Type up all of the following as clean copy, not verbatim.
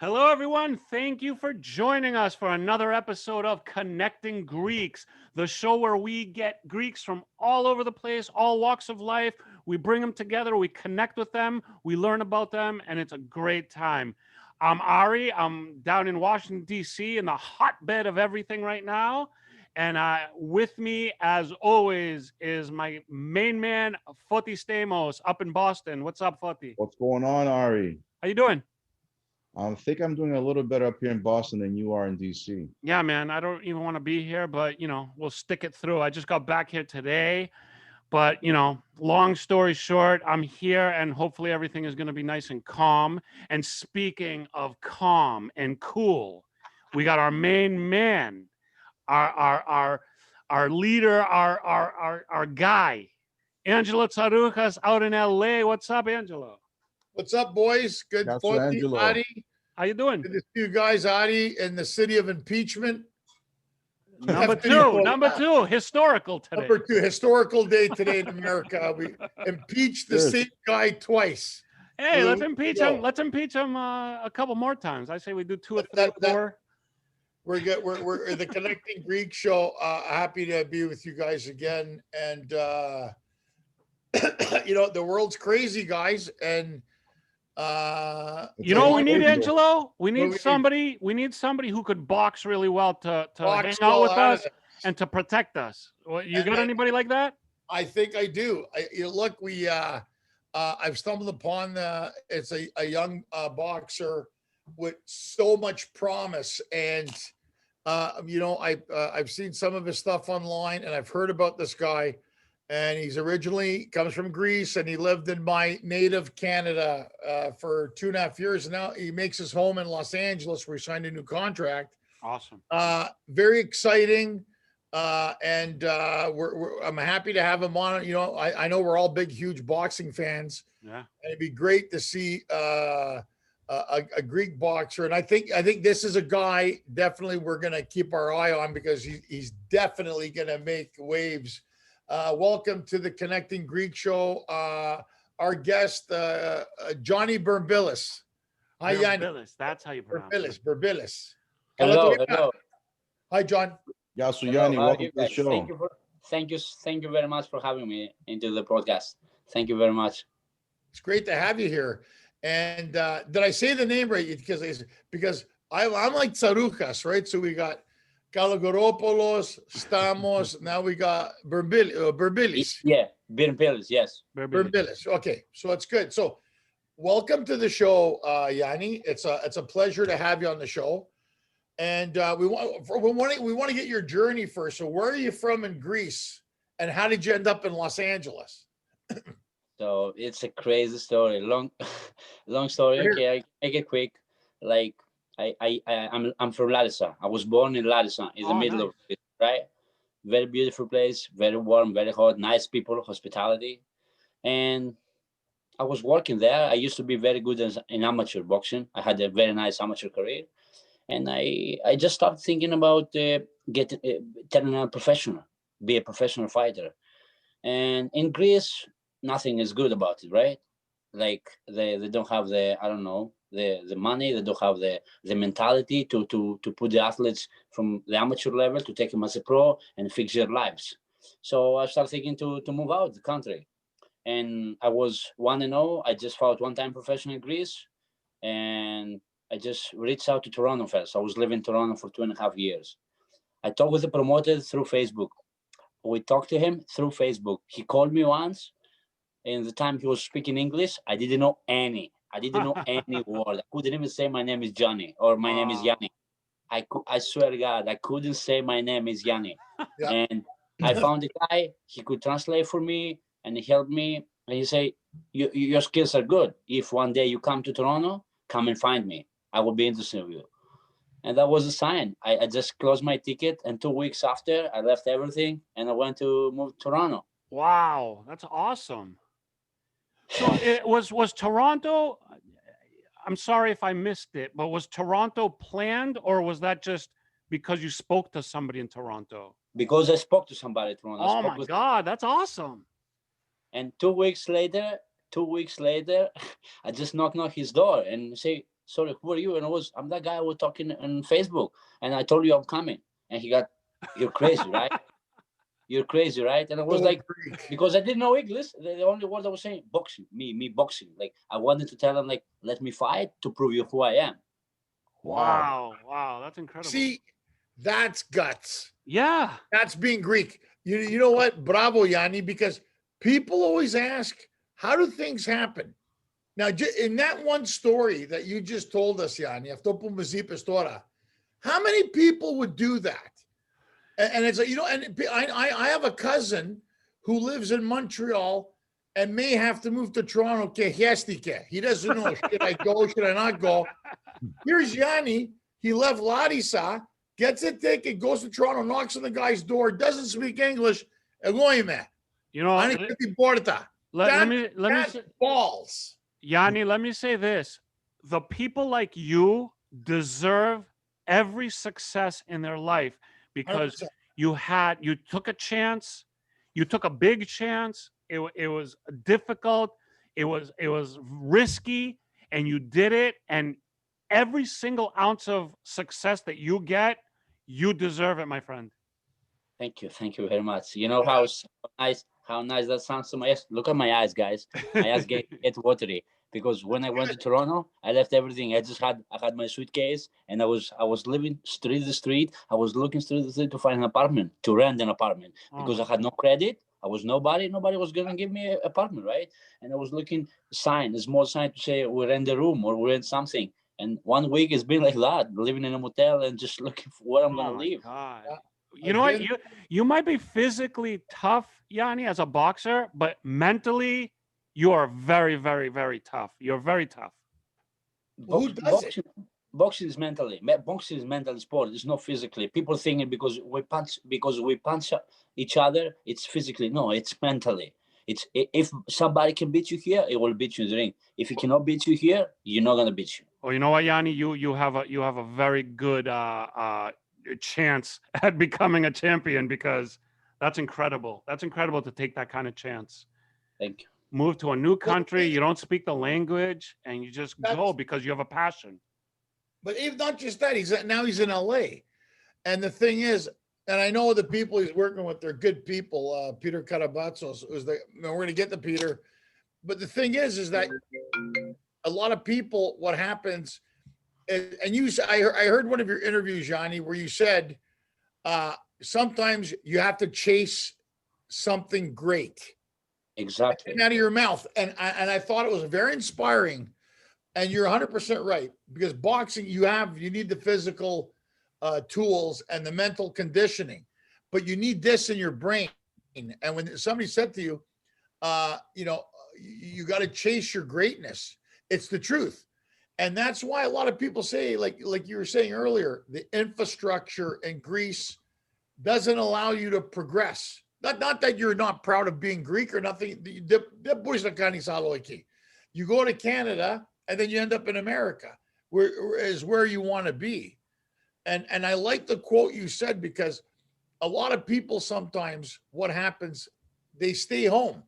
Hello, everyone. Thank you for joining us for another episode of Connecting Greeks, the show where we get Greeks from all over the place, all walks of life. We bring them together, we connect with them, we learn about them, and it's a great time. I'm Ari. I'm down in Washington, D.C., in the hotbed of everything right now. And with me, as always, is my main man, Foti Stamos, up in Boston. What's up, Foti? What's going on, Ari? How you doing? I think I'm doing a little better up here in Boston than you are in DC. Yeah, man, I don't even want to be here, but, we'll stick it through. I just got back here today, but, long story short, I'm here and hopefully everything is going to be nice and calm. And speaking of calm and cool, we got our main man, our leader, our guy, Angelo Tsarouchas out in LA. What's up, Angelo? What's up, boys? Good That's for Angelo. Adi. How you doing? Good to see you guys, Adi, in the city of impeachment. Number two, historical today. Number two, historical day today in America. We impeached the same guy twice. Hey, let's impeach him. Let's impeach him a couple more times. I say we do 2 or 3 or 4. We're good. We're the Connecting Greek show. Happy to be with you guys again. And the world's crazy, guys. And we need, Angelo? We need somebody who could box really well to hang out with us and to protect us. You got anybody like that? I think I do. Look, I've stumbled upon it's a young boxer with so much promise, and I've seen some of his stuff online, and I've heard about this guy. And he's originally comes from Greece, and he lived in my native Canada for 2.5 years. And now he makes his home in Los Angeles, where he signed a new contract. Awesome. Very exciting. And I'm happy to have him on. I know we're all big, huge boxing fans. Yeah. And it'd be great to see a Greek boxer. And I think this is a guy definitely we're going to keep our eye on, because he's definitely going to make waves. Welcome to the Connecting Greek show. Our guest, Johnny Birmpilis. Hi, Birmpilis. That's how you pronounce it. Birmpilis. Hello. Hi, John. Yeah, so Yanni, welcome to the show. Thank you very much for having me into the podcast. Thank you very much. It's great to have you here. And did I say the name right? Because I'm like Tsarouchas, right? So we got Kalogoropoulos, Stamos. Now we got Birmpilis. Yeah, Birmpilis, yes. Birmpilis. Okay, so it's good. So welcome to the show, Yanni. It's a pleasure to have you on the show. And we want to get your journey first. So where are you from in Greece, and how did you end up in Los Angeles? So it's a crazy story. Long story. Okay, I make it quick. Like I'm from Larissa. I was born in Larissa, in the middle of it, right? Very beautiful place, very warm, very hot, nice people, hospitality. And I was working there. I used to be very good in amateur boxing. I had a very nice amateur career. And I just started thinking about turning a professional, be a professional fighter. And in Greece, nothing is good about it, right? Like they don't have the money, they don't have the mentality to put the athletes from the amateur level to take them as a pro and fix their lives. So I started thinking to move out the country. And I was 1-0. I just fought one time professional in Greece, and I just reached out to Toronto first. I was living in Toronto for 2.5 years. I talked with the promoter through Facebook. We talked to him through Facebook. He called me once. In the time he was speaking English, I didn't know any word. I couldn't even say my name is Johnny or my name is Yanni. I swear to God, I couldn't say my name is Yanni. Yeah. And I found a guy, he could translate for me, and he helped me. And he said, your skills are good. If one day you come to Toronto, come and find me. I will be interested in you. And that was a sign. I just closed my ticket, and 2 weeks after, I left everything and I went to move to Toronto. Wow, that's awesome. So it was Toronto. I'm sorry if I missed it, but was Toronto planned, or was that just because you spoke to somebody in Toronto? Because I spoke to somebody in Toronto. Oh my God, that's awesome. And 2 weeks later, 2 weeks later, I just knock his door and say, sorry, who are you? And I'm that guy I was talking on Facebook, and I told you I'm coming. And he got, you're crazy, right? You're crazy, right? And I was like, because I didn't know English, the only word I was saying, boxing, me boxing. Like, I wanted to tell him, like, let me fight to prove you who I am. Wow, that's incredible. See, that's guts. Yeah. That's being Greek. You know what? Bravo, Yanni, because people always ask, how do things happen? Now, in that one story that you just told us, Yanni, how many people would do that? And it's like, you know, and I have a cousin who lives in Montreal and may have to move to Toronto. He doesn't know, should I go, should I not go? Here's Yanni. He left Larissa, gets a ticket, goes to Toronto, knocks on the guy's door, doesn't speak English. You know, let me say, balls. Yanni, let me say this. The people like you deserve every success in their life because 100%. You took a chance, you took a big chance. It was difficult, it was risky, and you did it. And every single ounce of success that you get, you deserve it, my friend. Thank you very much. You know how nice that sounds to my eyes. Look at my eyes, guys. My eyes get watery. Because when I went to Toronto, I left everything. I had my suitcase, and I was living street to street. I was looking street to street to find an apartment, to rent an apartment, because I had no credit. I was nobody. Nobody was gonna give me an apartment, right? And I was looking a small sign to say we rent a room or we rent something. And 1 week it's been like that, living in a motel and just looking for where I'm gonna live. God. You know what? You might be physically tough, Yanni, as a boxer, but mentally, you are very, very, very tough. You're very tough. Boxing is mentally. Boxing is mental sport. It's not physically. People think because we punch each other, it's physically. No, it's mentally. It's if somebody can beat you here, it will beat you in the ring. If he cannot beat you here, you're not gonna beat you. Well, you know what, Yanni, you have a very good chance at becoming a champion, because that's incredible. That's incredible to take that kind of chance. Thank you. Move to a new country, you don't speak the language, and you just go because you have a passion. But if not just that, he's in LA. And the thing is, and I know the people he's working with, they're good people. Peter Karabatsos we're going to get to Peter. But the thing is that a lot of people, what happens, and I heard one of your interviews, Johnny, where you said sometimes you have to chase something great. Exactly. Out of your mouth. And I thought it was very inspiring. And you're 100% right, because boxing, you need the physical tools and the mental conditioning, but you need this in your brain. And when somebody said to you, you got to chase your greatness, it's the truth. And that's why a lot of people say, like you were saying earlier, the infrastructure in Greece doesn't allow you to progress. Not that you're not proud of being Greek or nothing. You go to Canada and then you end up in America, where you want to be. And I like the quote you said, because a lot of people sometimes, what happens, they stay home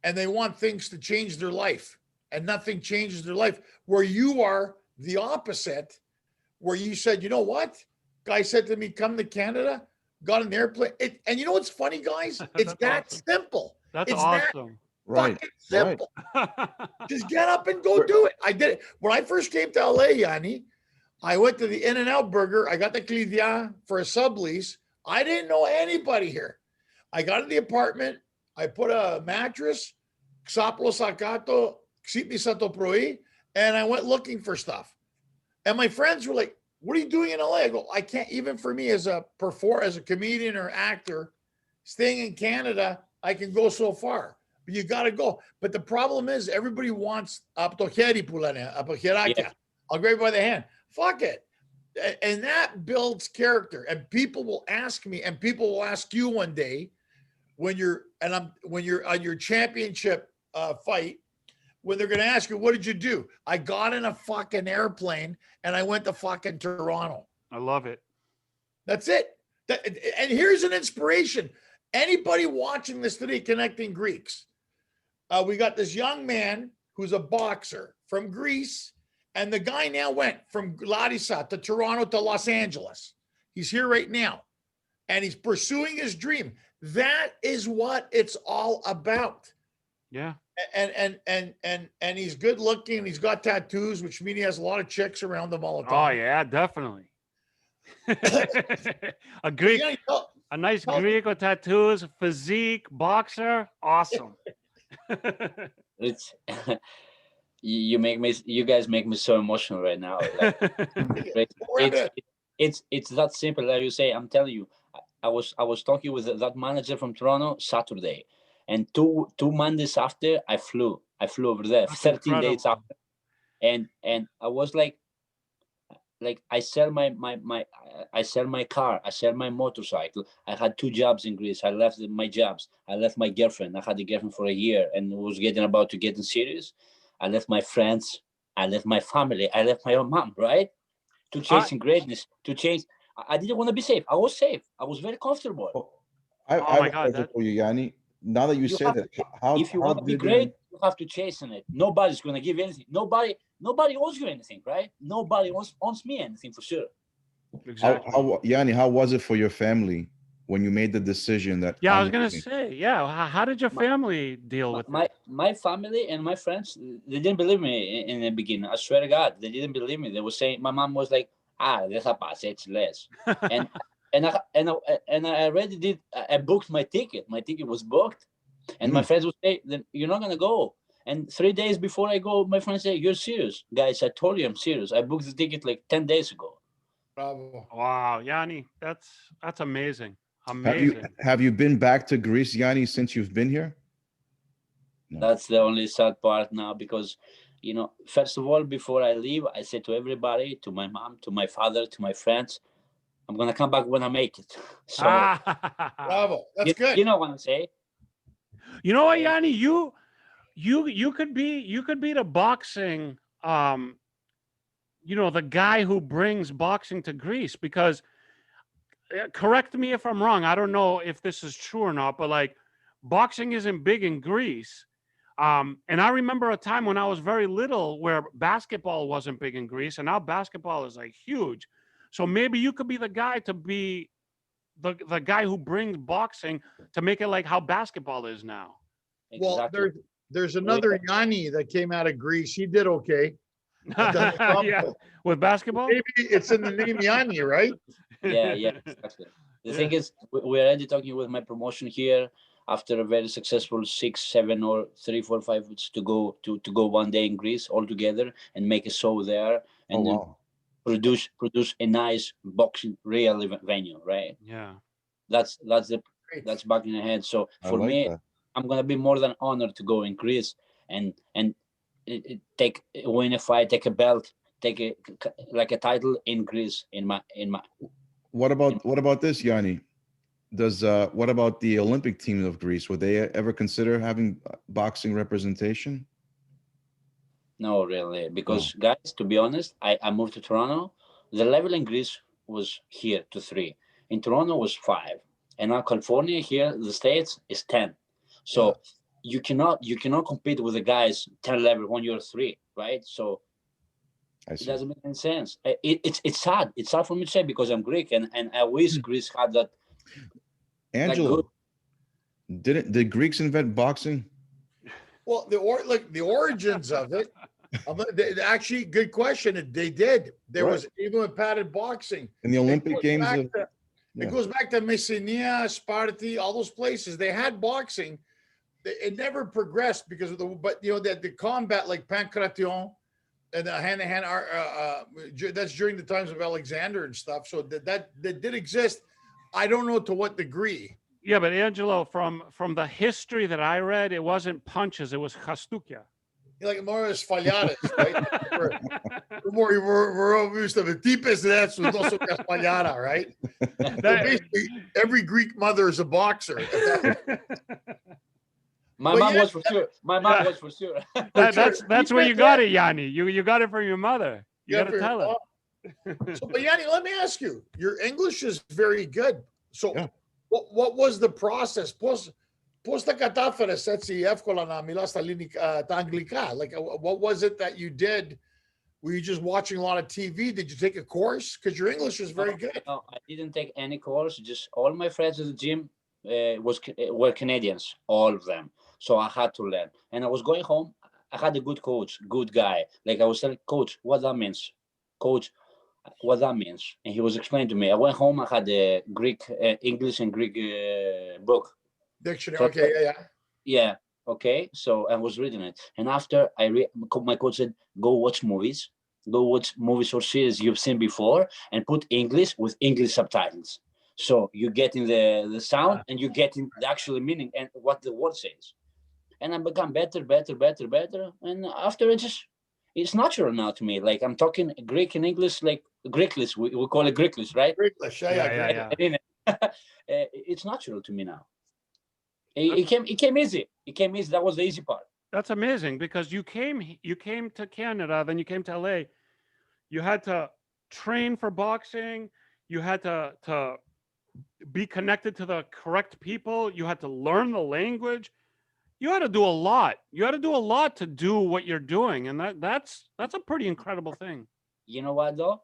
and they want things to change their life, and nothing changes their life. Where you are the opposite, where you said, you know what? Guy said to me, come to Canada, got an airplane. And you know what's funny, guys? It's that awesome. Simple. That's it's awesome. Right. Simple. Just get up and go do it. I did it. When I first came to LA, Yanni, I went to the In-N-Out Burger. I got the Clivia for a sublease. I didn't know anybody here. I got to the apartment. I put a mattress, Xaplo Sakato, Xipi Sato Proi, and I went looking for stuff. And my friends were like, what are you doing in LA? I go, I can't, even for me as a comedian or actor, staying in Canada, I can go so far. But you got to go. But the problem is everybody wants I'll grab you by the hand. Fuck it. And that builds character. And people will ask me, and people will ask you one day when you're on your championship fight, when they're going to ask you, what did you do? I got in a fucking airplane and I went to fucking Toronto. I love it. That's it. And here's an inspiration. Anybody watching this today, Connecting Greeks, we got this young man who's a boxer from Greece, and the guy now went from Larissa to Toronto to Los Angeles. He's here right now, and he's pursuing his dream. That is what it's all about. Yeah. And he's good looking. He's got tattoos, which means he has a lot of chicks around him all the Oh time. yeah, definitely. A Greek, a nice Greek with tattoos, physique, boxer, awesome. It's you guys make me so emotional right now. Like, it's that simple that you say. I'm telling you, I was talking with that manager from Toronto Saturday, and two Mondays after I flew over there. That's 13 incredible. days after, and I was like I sell my car, I sell my motorcycle. I had 2 jobs in Greece. I left my jobs. I left my girlfriend. I had a girlfriend for a year and was about to get serious. I left my friends. I left my family. I left my own mom, right? To chasing greatness, to change. I didn't want to be safe. I was safe. I was very comfortable. I Oh have my a God, question for you, Yanni. Now that you say have that, how If you want to be great, you have to chase in it. Nobody's going to give you anything. Nobody owes you anything, right? Nobody owes me anything for sure. Exactly. Yanni, how was it for your family when you made the decision that? Yeah, I I'm was gonna leaving? say, yeah. How did your family deal with it? My family and my friends, they didn't believe me in the beginning. I swear to God, they didn't believe me. They were saying, my mom was like, deja it's less. And I already did. I booked my ticket. My ticket was booked, and my friends would say, "Then you're not gonna go." And 3 days before I go, my friends say, "You're serious, guys? I told you I'm serious. I booked the ticket like 10 days ago." Bravo. Wow, Yanni, that's amazing. Amazing. Have you been back to Greece, Yanni, since you've been here? No. That's the only sad part now, because, first of all, before I leave, I said to everybody, to my mom, to my father, to my friends, I'm gonna come back when I make it. So Bravo. That's good. You know what I'm saying? You know what, Yanni, you could be the boxing, the guy who brings boxing to Greece, because correct me if I'm wrong. I don't know if this is true or not, but like boxing isn't big in Greece. And I remember a time when I was very little where basketball wasn't big in Greece, and now basketball is like huge. So maybe you could be the guy to be the guy who brings boxing to make it like how basketball is now. Exactly. Well, there's another Yanni that came out of Greece. He did okay. Yeah, with basketball. Maybe it's in the name Yanni, right? Yeah, exactly. The thing is, we're already talking with my promotion here after a very successful 6, 7, or 3, 4, 5 weeks to go one day in Greece all together and make a show there, and then produce a nice boxing real venue, right? Yeah, that's back in the head. So for me, I'm gonna be more than honored to go in Greece and win a fight, take a belt, take a title in Greece in my. What about this, Yanni? What about the Olympic team of Greece? Would they ever consider having boxing representation? No, really, because guys, to be honest, I moved to Toronto. The level in Greece was here to 3. In Toronto was 5, and now California here, the States, is 10. So you cannot compete with the guys 10 level when you're 3, right? So it doesn't make any sense. It's sad. It's sad for me to say, because I'm Greek, and I wish Greece had that. Angelo, did Greeks invent boxing? Well, the origins of it. Actually, good question. They did. There was even with padded boxing in the Olympic Games. It goes back to Messenia, Sparta, all those places. They had boxing. It never progressed because of the combat, like pancration and the hand-to-hand. That's during the times of Alexander and stuff. So that did exist. I don't know to what degree. Yeah, but Angelo, from the history that I read, it wasn't punches; it was chastukia. Like more espalhadas, right? We're used to the deepest that's was also espalhada, right? Basically, every Greek mother is a boxer. My mom was for sure. That's where you got it, Yanni. You got it from your mother. You got to tell her. So, but Yanni, let me ask you. Your English is very good. So, what was the process? πώς τα κατάφερες έτσι εύκολα να μιλάς τα αγγλικά? Like, what was it that you did? Were you just watching a lot of TV? Did you take a course? Because your English is very good. No, I didn't take any course. Just all my friends at the gym were Canadians, all of them. So I had to learn. And I was going home. I had a good coach, good guy. Like I was telling coach, what that means, coach, what that means. And he was explaining to me. I went home. I had a Greek, English and Greek book. Dictionary. Okay, yeah. Yeah. Okay. So I was reading it, and after my coach said, "Go watch movies. Go watch movies or series you've seen before, and put English with English subtitles. So you're getting the sound, and you're getting the actual meaning and what the word says." And I become better. And after it's natural now to me. Like I'm talking Greek and English, like Greeklish. We call it Greeklish, right? Greeklish. Yeah. It's natural to me now. It came easy. It came easy. That was the easy part. That's amazing, because you came to Canada, then you came to LA. You had to train for boxing. You had to be connected to the correct people. You had to learn the language. You had to do a lot. You had to do a lot to do what you're doing, and that's a pretty incredible thing. You know what though?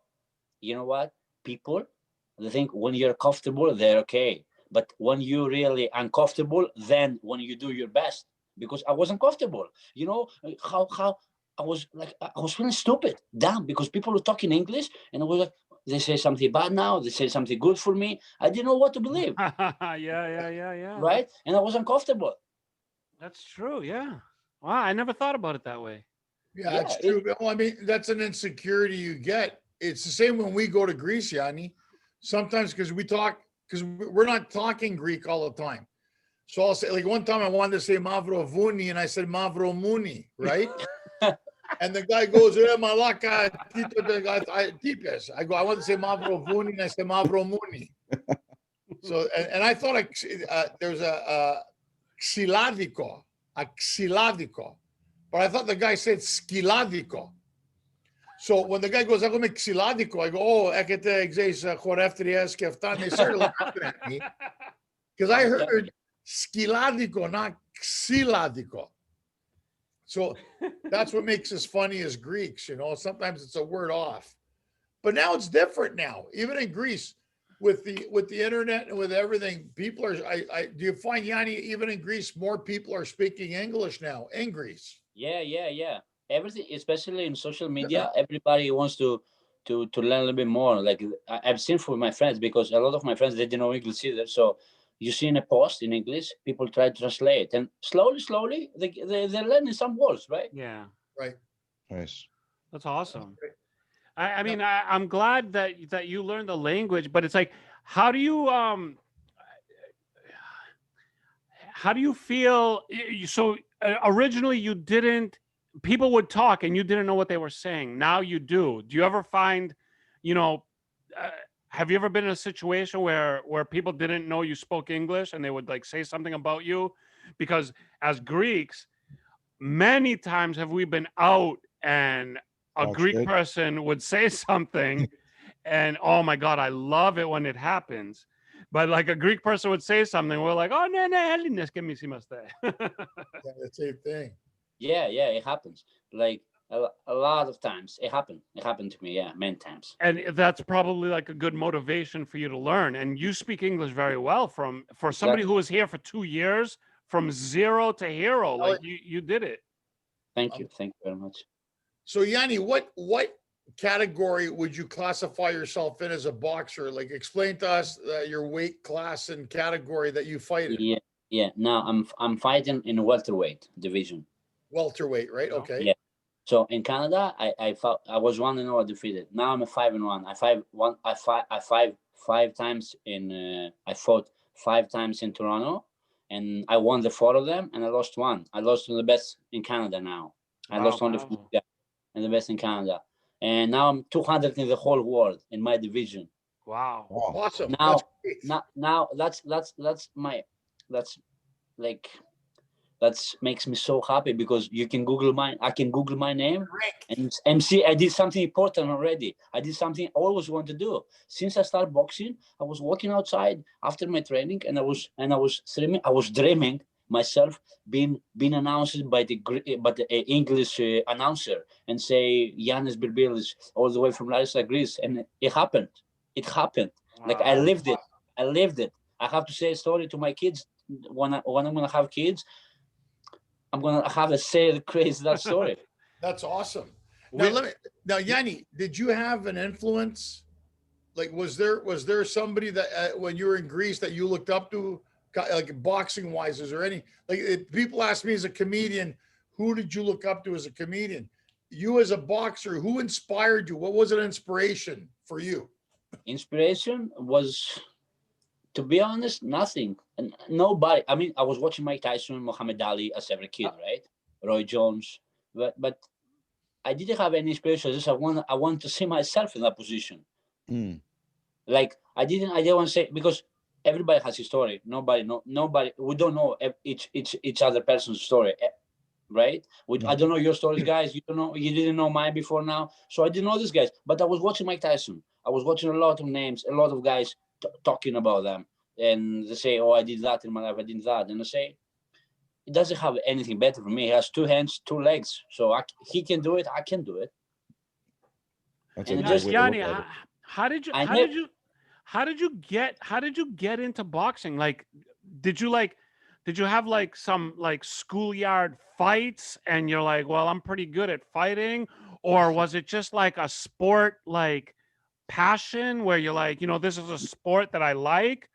You know what? People, they think when you're comfortable, they're okay. But when you're really uncomfortable, then when you do your best, because I wasn't comfortable, you know, how I was feeling stupid, dumb, because people were talking English, and I was like, they say something bad now, they say something good for me. I didn't know what to believe. Yeah. Right? And I was uncomfortable. That's true. Yeah. Wow. I never thought about it that way. Yeah, that's true. Well, I mean, that's an insecurity you get. It's the same when we go to Greece, Yanni. Sometimes because we're not talking Greek all the time. So I'll say, like one time I wanted to say Mavro Vuni and I said Mavro Muni, right? And the guy goes, Malaka Tipes. I go, I want to say Mavro Vuni and I said Mavro Muni. So, and I thought there's a xiladico, but I thought the guy said skiladico. So when the guy goes, I go make xiladico, I go, oh, ekete exes choreftrias keftan. They started laughing at me because I heard skiladico, not xiladico. So that's what makes us funny as Greeks, you know. Sometimes it's a word off, but now it's different. Now, even in Greece, with the internet and with everything, people are. Do you find, Yanni, even in Greece, more people are speaking English now in Greece? Yeah. Everything, especially in social media, everybody wants to learn a little bit more. Like I've seen for my friends, because a lot of my friends, they didn't know English either. So you see in a post in English, people try to translate, and slowly they're learning some words, right? Yeah. Right. Nice. That's awesome. I mean, I'm glad that you learned the language, but it's like, how do you feel? So originally you didn't. People would talk and you didn't know what they were saying. Now you do. Do you ever find, have you ever been in a situation where people didn't know you spoke English and they would like say something about you? Because as Greeks, many times have we been out and a Greek person would say something and oh my God, I love it when it happens. But like a Greek person would say something, we're like, oh, no, Helines, que me hiciste. The same thing. Yeah, it happens. Like a lot of times it happened. It happened to me, yeah, many times. And that's probably like a good motivation for you to learn. And you speak English very well for somebody who was here for 2 years, from zero to hero. Like you did it. Thank you very much. So Yanni, what category would you classify yourself in as a boxer? Like, explain to us your weight class and category that you fight in. Yeah. Now I'm fighting in a welterweight division. Welterweight, right? Okay. Yeah. So in Canada, I was 1-0 undefeated. Now I'm a 5-1. I fought 5 times in Toronto, and I won the 4 of them, and I lost 1. I lost to the best in Canada now. I lost only and the best in Canada, and now I'm 200 in the whole world in my division. Wow. Awesome. Now that makes me so happy, because I can Google my name and see I did something important already. I did something I always wanted to do. Since I started boxing, I was walking outside after my training, and I was dreaming myself being announced by the English announcer and say Ioannis Birmpilis all the way from Larissa, Greece, and it happened. It happened. Like I lived it. I lived it. I have to say a story to my kids when I'm gonna have kids. I'm gonna have to say that story. That's awesome. Now, Yanni, did you have an influence? Like, was there somebody that when you were in Greece that you looked up to, like boxing wise? Is there any, like, if people ask me as a comedian, who did you look up to as a comedian? You as a boxer, who inspired you? What was an inspiration for you? Inspiration was, to be honest, nothing. And nobody. I mean, I was watching Mike Tyson, Muhammad Ali as every kid, right? Roy Jones, but I didn't have any inspiration. Just I want to see myself in that position. Like I didn't want to say, because everybody has his story. Nobody. We don't know each other person's story, right? I don't know your stories, guys. You didn't know mine before now. So I didn't know these guys. But I was watching Mike Tyson. I was watching a lot of names, a lot of guys talking about them, and they say, "Oh, I did that in my life. I did that," and I say, "It doesn't have anything better for me. He has 2 hands, 2 legs, so he can do it. I can do it." That's And a just great way to Yanni, look at it. how did you get into boxing? Like, did you have like some like schoolyard fights and you're like, well, I'm pretty good at fighting? Or was it just like a sport, like passion where you're like, this is a sport that I like?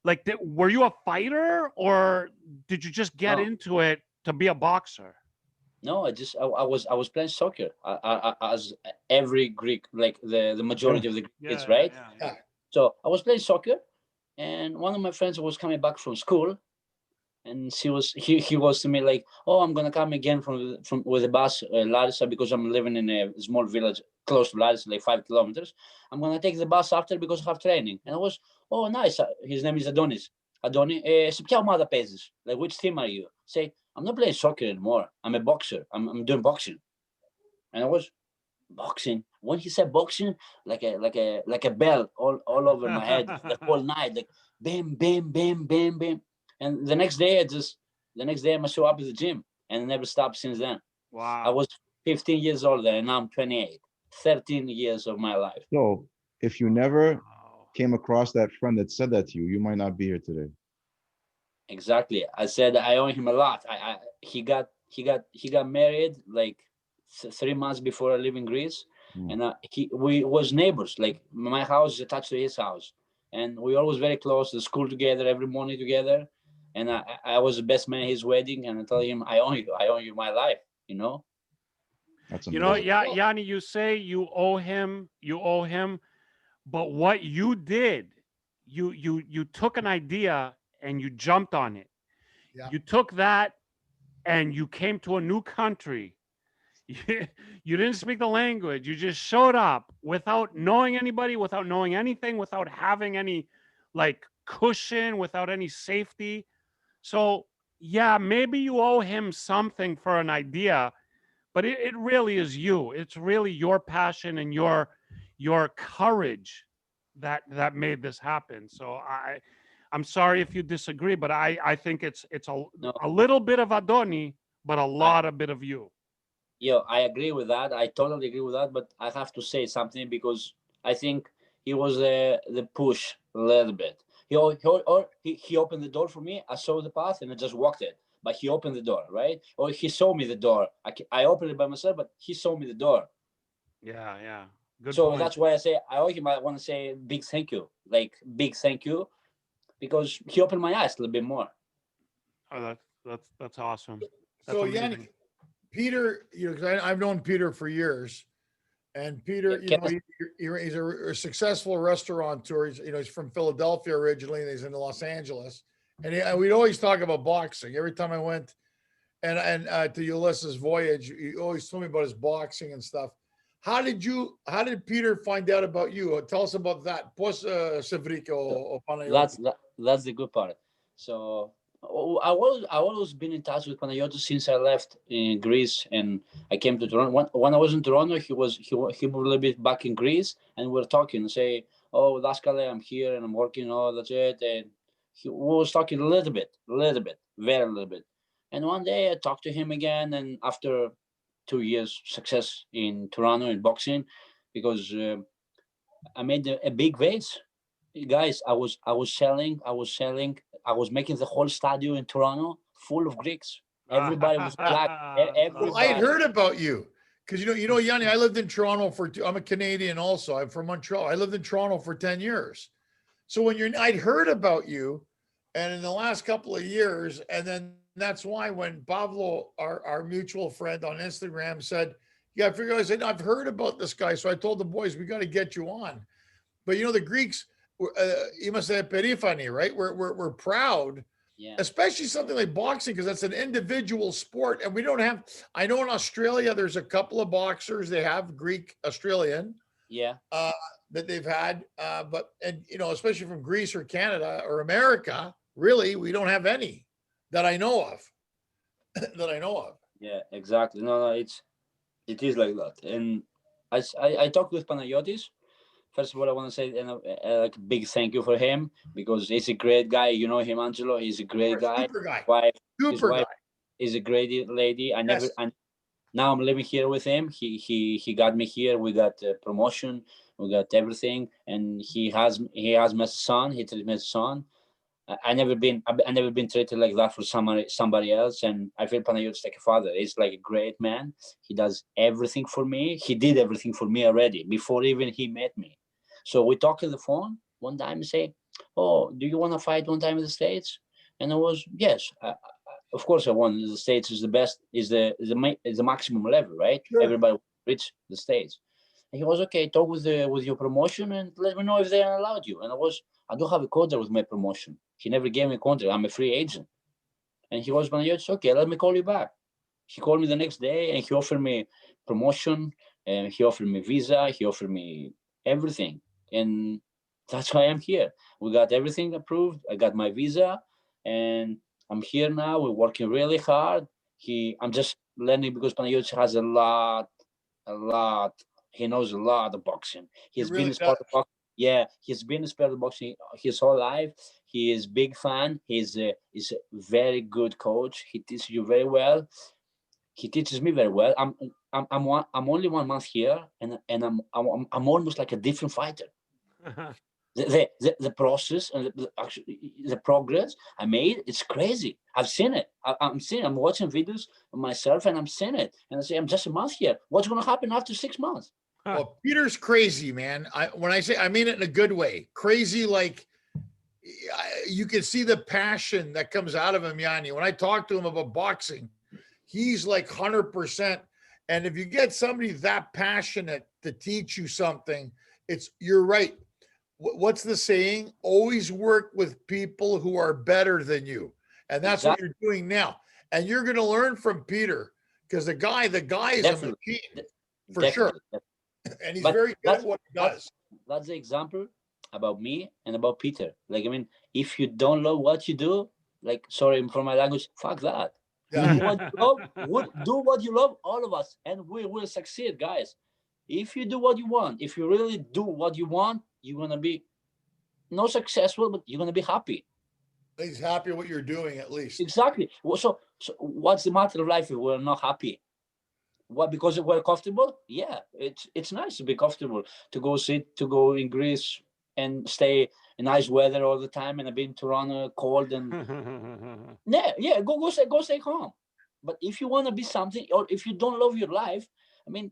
Like, were you a fighter or did you just get into it to be a boxer? No, I was playing soccer as every Greek, like the majority of the Greek kids, right? Yeah. So I was playing soccer, and one of my friends was coming back from school, and he was to me like, "Oh, I'm gonna come again from with a bus, Larissa, because I'm living in a small village close to Larissa, like 5 kilometers. I'm gonna take the bus after because I have training." And I was, "Oh, nice." His name is Adonis. Σε ποια ομάδα παίζεις? Like, which team are you? Say, "I'm not playing soccer anymore. I'm a boxer. I'm doing boxing." And I was, boxing. When he said boxing, like a bell all over my head the whole night, like bam, bam, bam, bam, bam. And the next day I show up at the gym and never stopped since then. Wow. I was 15 years old and now I'm 28. 13 years of my life. So if you never came across that friend that said that to you, you might not be here today. Exactly. I said I owe him a lot. He got married like 3 months before I live in Greece, and we was neighbors. Like my house is attached to his house, and we always very close to school together, every morning together. And I was the best man at his wedding, and I told him, I owe you my life. That's amazing. Yanni, you say you owe him, but what you did, you took an idea and you jumped on it. Yeah. You took that and you came to a new country. You didn't speak the language. You just showed up without knowing anybody, without knowing anything, without having any like cushion, without any safety. So yeah, maybe you owe him something for an idea, but it really is you. It's really your passion and your courage that made this happen. So I'm sorry if you disagree, but I think it's a little bit of Adoni, but a lot of bit of you. Yeah, I agree with that. I totally agree with that. But I have to say something because I think he was the push a little bit. He opened the door for me. I saw the path and I just walked it. But he opened the door, right? Or he showed me the door. I opened it by myself, but he showed me the door. Yeah. Good so point. That's why I say I owe him. I want to say big thank you, because he opened my eyes a little bit more. Oh, that's awesome. So Yanni, Peter, because I've known Peter for years, and Peter, he's a successful restaurateur. He's from Philadelphia originally, and he's in Los Angeles. And we'd always talk about boxing every time I went, and to Ulysses' voyage, he always told me about his boxing and stuff. How did Peter find out about you? Tell us about that. That's the good part. So I always been in touch with Panayotis since I left in Greece and I came to Toronto. When I was in Toronto, he moved a little bit back in Greece, and we're talking and say, "Oh, Daskale, I'm here and I'm working. Oh, that's it." And he was talking a little bit, very little bit. And one day I talked to him again, and after 2 years success in Toronto in boxing, because I made a big vase. Guys, I was making the whole stadium in Toronto full of Greeks. Everybody was black. Everybody. Well, I had heard about you because Yanni, I lived in Toronto I'm a Canadian also. I'm from Montreal. I lived in Toronto for 10 years. So I'd heard about you, and in the last couple of years, and then that's why when Pablo, our mutual friend on Instagram said, yeah, I figured, I said, I've heard about this guy. So I told the boys, we got to get you on. But the Greeks, you must say perifany, right? We're proud, Yeah. especially something like boxing, because that's an individual sport. And we don't have, I know in Australia, there's a couple of boxers, they have Greek Australian. Yeah. That they've had, but especially from Greece or Canada or America, really, we don't have any that I know of. Yeah, exactly. No, it is like that. And I talked with Panayotis. First of all, I want to say a big thank you for him, because he's a great guy. You know him, Angelo. He's a great guy. Super guy. His wife is a great lady. Now I'm living here with him. He got me here. We got a promotion. We got everything, and he has my son. He treated my son. I never been treated like that for somebody else, and I feel Panayotis like a father. He's like a great man. He does everything for me. He did everything for me already before even he met me. So we talk on the phone one time and say, "Oh, do you want to fight one time in the States?" And I was, yes, of course I want. The States is the best, is the maximum level, right? Sure. Everybody reach the States. And he was, okay, talk with your promotion and let me know if they allowed you. And I don't have a contract with my promotion. He never gave me a contract. I'm a free agent. And he was, okay, let me call you back. He called me the next day and he offered me promotion, and he offered me visa, he offered me everything. And that's why I'm here. We got everything approved. I got my visa and I'm here now. We're working really hard. I'm just learning because Panayotis has a lot. He knows a lot of boxing. He's been a sport of boxing. Yeah, he's been a sport of boxing his whole life. He is big fan. He's a very good coach. He teaches you very well. He teaches me very well. I'm only 1 month here, and I'm almost like a different fighter. The process and the progress I made, it's crazy. I've seen it. I'm watching videos of myself and I'm seeing it. And I say, I'm just a month here. What's going to happen after 6 months? Well, Peter's crazy, man. When I say, I mean it in a good way. Crazy, like you can see the passion that comes out of him, Yanni. When I talk to him about boxing, he's like 100%. And if you get somebody that passionate to teach you something, you're right. What's the saying? Always work with people who are better than you. And that's what you're doing now. And you're going to learn from Peter, because the guy is definitely a machine for sure. And he's very good at what he does. That's the example about me and about Peter. Like, I mean, if you don't love what you do, like, sorry for my language, fuck that. Yeah. Do what you love, all of us, and we will succeed, guys. If you do what you want, if you really do what you want, you're going to be not successful, but you're going to be happy. He's happy what you're doing, at least. Exactly. So what's the matter of life if we're not happy? What, because we're comfortable? Yeah, it's nice to be comfortable, to go in Greece and stay in nice weather all the time, and I've been in Toronto cold and go stay home. But if you want to be something, or if you don't love your life, I mean,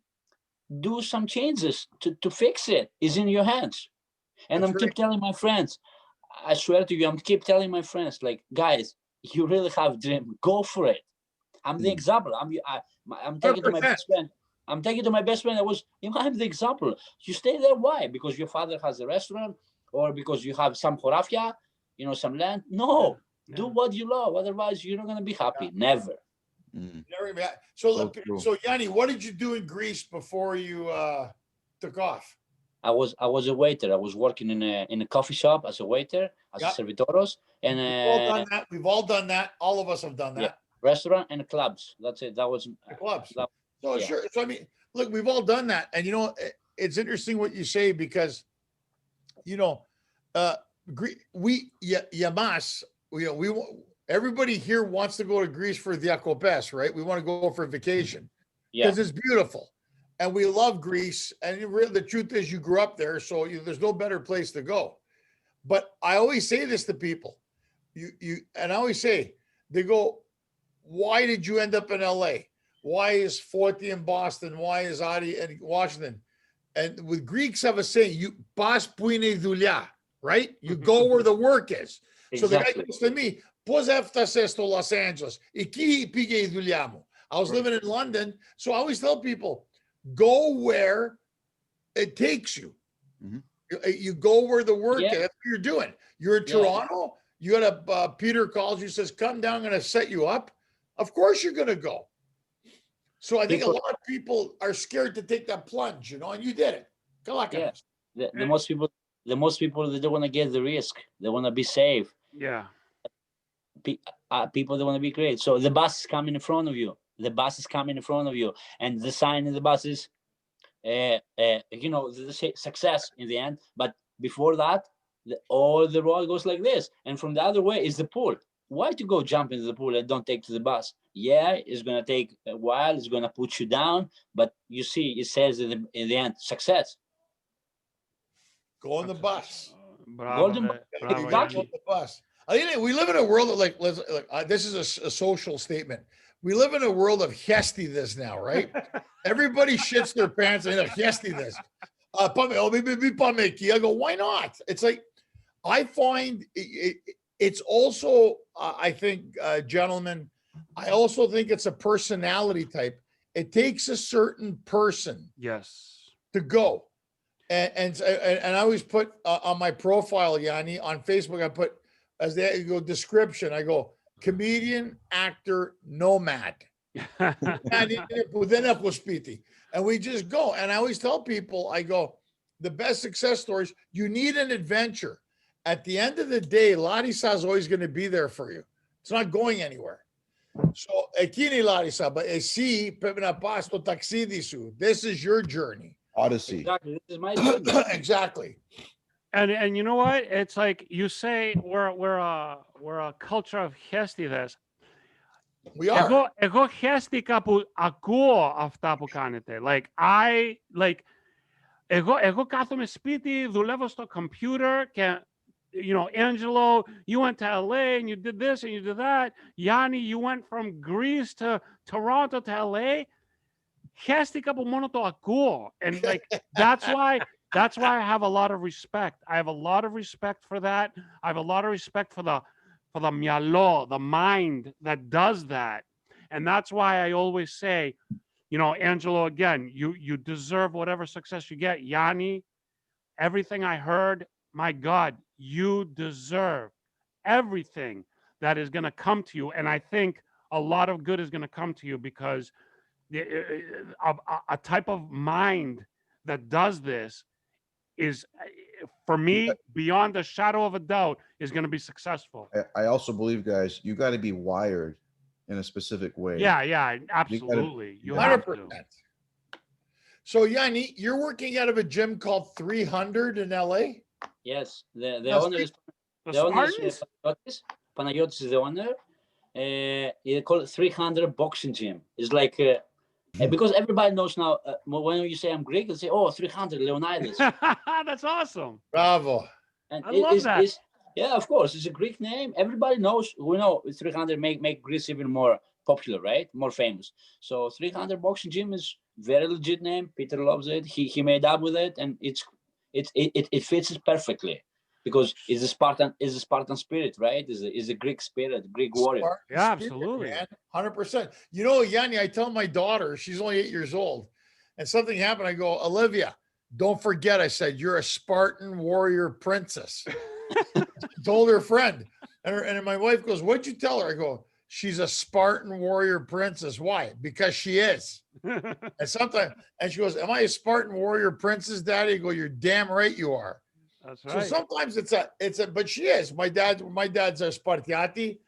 do some changes to fix it. It's in your hands. And I'm keep telling my friends, I swear to you, I'm keep telling my friends, like, guys, you really have a dream, go for it. I'm the example. I'm taking to my best friend. I'm taking to my best friend. I'm the example. You stay there. Why? Because your father has a restaurant, or because you have some horafia, some land? No, do what you love. Otherwise, you're not going to be happy. Never. So Yanni, what did you do in Greece before you took off? I was a waiter. I was working in a coffee shop as a waiter, as a servitoros, and we've all done that. All of us have done that. Yeah. Restaurant and clubs. That's it. That was the clubs. Sure. So I mean, look, we've all done that, and it's interesting what you say, because Yamas, everybody here wants to go to Greece for Diakopes, right? We want to go for vacation because it's beautiful. And we love Greece. And the truth is you grew up there, so there's no better place to go. But I always say this to people. And I always say, they go, why did you end up in LA? Why is Forty in Boston? Why is Adi in Washington? And with Greeks have a saying, you pas puine doulia, right? You go where the work is. Exactly. So the guy goes to me, pos eftases to Los Angeles. Iki pige douliamo. I was living in London. So I always tell people, go where it takes you. You go where the work is. That's what you're doing. You're in Toronto. You got a Peter calls you, says, come down, I'm going to set you up. Of course you're going to go. So I think a lot of people are scared to take that plunge, and you did it. The most people, they don't want to get the risk. They want to be safe. Yeah. People, they want to be great. So the bus is coming in front of you. And the sign in the bus is, the success in the end. But before that, all the road goes like this. And from the other way is the pool. Why to go jump into the pool and don't take to the bus? Yeah, it's going to take a while. It's going to put you down. But you see, it says in the end, success. Go on the bus. Bravo, go on the bus. I think we live in a world of this is a social statement. We live in a world of this now, right? Everybody shits their pants and this. I go, why not? It's like, I find it's also, I think, gentlemen, I also think it's a personality type. It takes a certain person to go. And I always put on my profile, Yanni, on Facebook, I put, as they go, description, I go, comedian, actor, nomad. And we just go. And I always tell people, I go, the best success stories, you need an adventure. At the end of the day, Larissa is always going to be there for you. It's not going anywhere. So, ekini Larissa, but si pepna pasto taxidisu. This is your journey. Odyssey. Exactly. This is my journey. Exactly. And you know what? It's like you say we're a culture of χέστιδες. We are. Εγώ χέστηκα που ακούω αυτά που κάνετε. Εγώ κάθομαι σπίτι, δουλεύω στο computer και Angelo, you went to LA and you did this and you did that. Yanni, you went from Greece to Toronto to LA. Χέστηκα που μόνο το ακούω. And that's why I have a lot of respect. I have a lot of respect for that. I have a lot of respect for the μυαλό, the mind that does that. And that's why I always say, Angelo, again, you deserve whatever success you get. Yanni, everything I heard, my God, you deserve everything that is going to come to you. And I think a lot of good is going to come to you because a type of mind that does this is, for me, beyond a shadow of a doubt, is going to be successful. I also believe, guys, you got to be wired in a specific way. Yeah, absolutely. You have to. So, Yanni, you're working out of a gym called 300 in LA? Yes. The owner is Panagiotis is the owner. They call it 300 boxing gym. It's like because everybody knows now, when you say I'm Greek, they say, 300 Leonidas. That's awesome. Bravo. And I love that. Yeah, of course. It's a Greek name. Everybody knows. We know 300 make Greece even more popular, right? More famous. So 300 boxing gym is very legit name. Peter loves it. He made up with it, and it fits it perfectly because it's a Spartan spirit, right? Is a Greek spirit, Greek warrior. Yeah, absolutely, 100%. Yanni, I tell my daughter, she's only 8 years old, and something happened. I go, Olivia, don't forget. I said, you're a Spartan warrior princess. Told her friend, and my wife goes, what'd you tell her? I go, she's a Spartan warrior princess. Why? Because she is. And she goes, am I a Spartan warrior princess, Daddy? I go, you're damn right you are. That's right. So sometimes but she is. My dad's a Spartiati,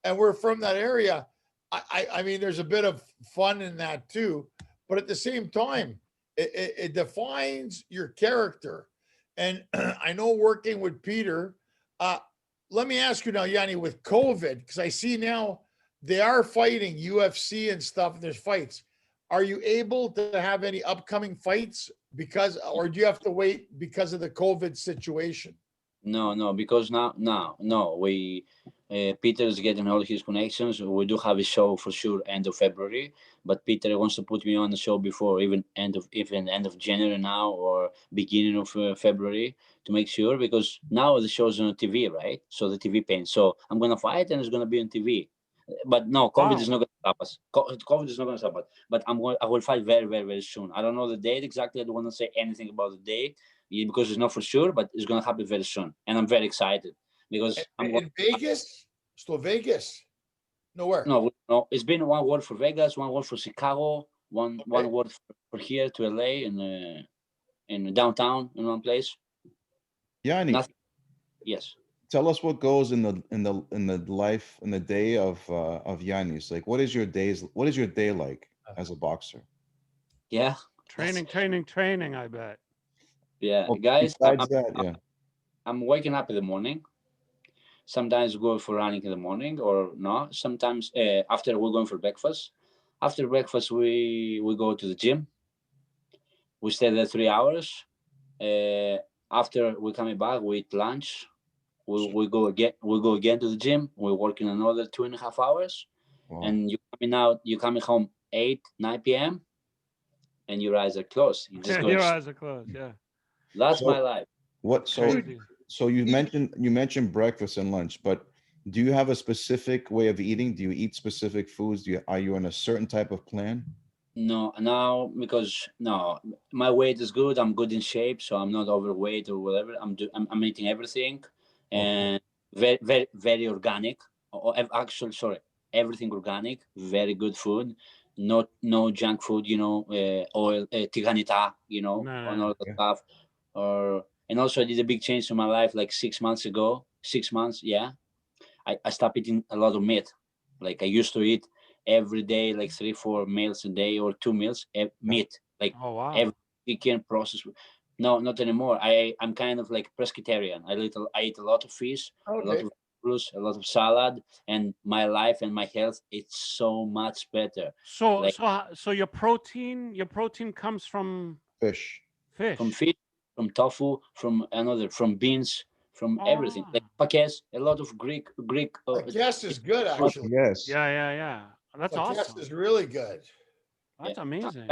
and we're from that area. I mean, there's a bit of fun in that too, but at the same time, it defines your character. And I know working with Peter, Let me ask you now, Yanni, with COVID, because I see now they are fighting UFC and stuff, and there's fights. Are you able to have any upcoming fights or do you have to wait because of the COVID situation? No, because no. We Peter's getting all his connections. We do have a show for sure end of February, but Peter wants to put me on the show before even end of January now or beginning of February to make sure, because now the show's on TV, right? So the TV pays. So I'm gonna fight and it's gonna be on TV. But no, COVID is not going to stop us. COVID is not going to stop us. But I will fight very, very, very soon. I don't know the date exactly. I don't want to say anything about the date because it's not for sure, but it's going to happen very soon. And I'm very excited because I'm in Vegas. Still Vegas. Nowhere. No. It's been one word for Vegas, one word for Chicago, one word for here to LA and in downtown in one place. Yanni, yes. Tell us what goes in the life in the day of Ioannis. Like, what is your day like as a boxer? Yeah. Training, I bet. Yeah, well, guys. I'm waking up in the morning. Sometimes we go for running in the morning or not. Sometimes after we're going for breakfast. After breakfast, we go to the gym. We stay there 3 hours. After we coming back, we eat lunch. We go again to the gym. We're working another 2.5 hours. Wow. And you coming home 8-9 p.m. and your eyes are closed. Your eyes are closed. Yeah. That's my life. So you mentioned breakfast and lunch, but do you have a specific way of eating? Do you eat specific foods? Are you on a certain type of plan? No, now because my weight is good. I'm good in shape, so I'm not overweight or whatever. I'm eating everything. And very, very, very organic. Actually, sorry, everything organic. Very good food. No junk food. Oil, tiganita. And all that stuff. And also, I did a big change in my life like 6 months ago. 6 months, yeah. I stopped eating a lot of meat. Like I used to eat every day, like 3-4 meals a day or 2 meals meat. Like every weekend processed. No, not anymore. I'm kind of like pescatarian. I eat a lot of fish, a lot of fruits, a lot of salad, and my life and my health, it's so much better. So your protein comes from fish. From fish, from tofu, from beans, from everything. Like pakes, a lot of Greek. Pakes is good, actually. Yes. Yeah. That's awesome. Pakes is really good. That's amazing.